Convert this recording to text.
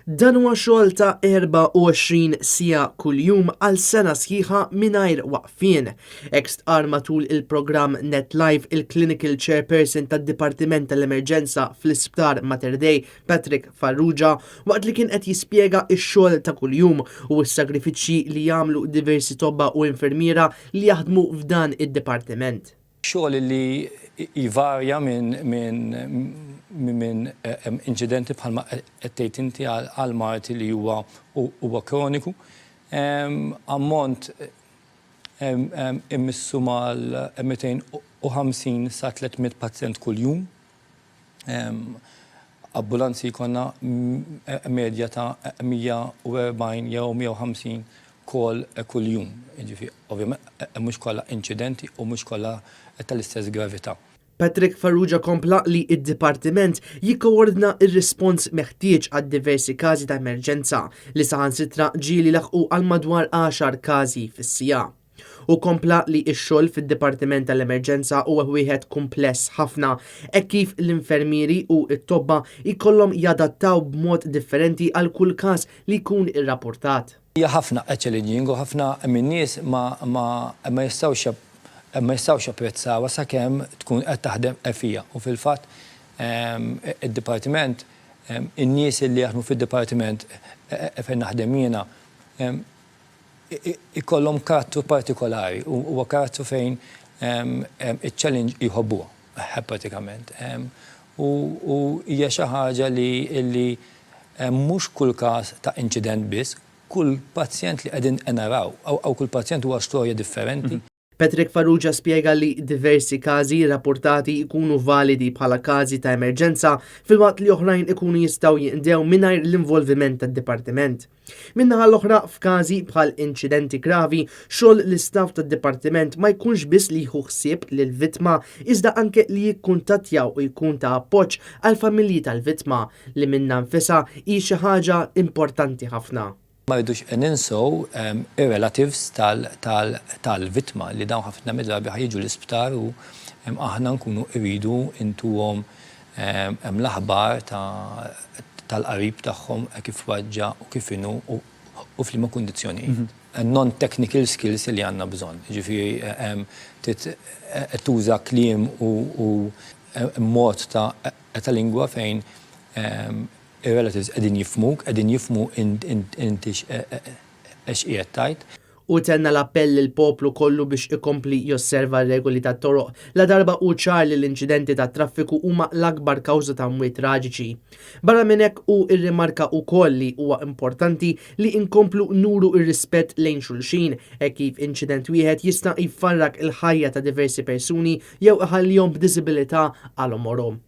Dan huwa xogħol ta' 24 siegħa kuljum għal sena sħiħa mingħajr waqfien. Hekk stqar matul il-programm NetLife il-Clinical Chairperson tad-Dipartiment tal-Emerġenza fl-Isptar Mater Dei Patrick Farrugia waqt li kien qed jispjega x-xogħol ta' kuljum u s-sagrifiċċji li jagħmlu diversi tobba u infermiera li jaħdmu f'dan id-dipartiment. Xogħol li jivarja minn inċidenti bħalma qed tgħid inti għal marti li huwa kroniku. Ammont immissu mal-250 sa 300 pazjent kuljum. Ambulanzi jkollna medja ta' 140 jew 150 kuljum. Ovvjament mhux kollha inċidenti u mhux kollha tal-istess gravità. Patrick Farrugia kompla li id-dipartiment jikkoordna ir-rispons meħtieġ għad diversi każi ta' emerġenza li saħansitra ġieli laħqu għal madwar 10 każi fis-siegħa. U kompla li x-xogħol fid-Dipartiment tal-Emerġenza huwa wieħed kumpless ħafna hekk kif l-infermieri u t-tobba jkollhom jadattaw b'mod differenti għal kull każ li jkun irrapportat. Hija ħafna challenging u ħafna min-nies ma jistgħux japprezzawha sakemm tkun qed taħdem fija. U fil-fatt id-dipartiment in-nies li jaħdmu fid-dipartiment fejn naħdem jiena ikollhom karattru partikolari u huwa karattru fejn iċ-challenge jħobbuha pratikament. U hija xi ħaġa li mhux kull każ ta' inċident biss, kull pazjent li qegħdin naraw aw kull pazjent huwa storja differenti. Patrick Farrugia spjega li diversi każi rapportati jkunu validi bħala każi ta' emerġenza fil-waqt li oħrajn ikunu jistgħu jinqdew mingħajr l-involviment tad-dipartiment. Minnaħa l-oħra f'każi bħal inċidenti gravi, xogħol l-istaff tad-dipartiment ma jkunx biss li jieħu ħsieb lill-vittma iżda anke li jikkuntattjaw u jkun ta' appoġġ għall-familji tal-vittma li minnha nfisha hi xi ħaġa importanti ħafna. Ma rridux ninsew ir-relatives tal-vittma li dawn ħafna midrabi ħajġu l-isptar u aħna nkunu rridu intuhom l-aħbar tal-qarib tagħhom kif waġġa u kif inhu u f'liema kundizzjonijiet. Non-technical skills li għandna bżonn. Jiġifieri tuża kliem u mod ta' lingwa fejn ir-relatives qegħdin jifhmu inti x'qiegħed tajt. U tenna l-appell lill-poplu kollu biex ikompli josserva r-regoli tat-toroq la darba u ċar li l-inċidenti tat traffiku huma l-akbar kawża ta' mwiet traġiċi. Barra minn hekk u rrimarka wkoll li huwa importanti li inkomplu nuru r-rispett lejn xulxin hekk kif inċident wieħed jista' jfarrak il-ħajja ta' diversi persuni jew iħallihom b'diżibilità għal omorhom.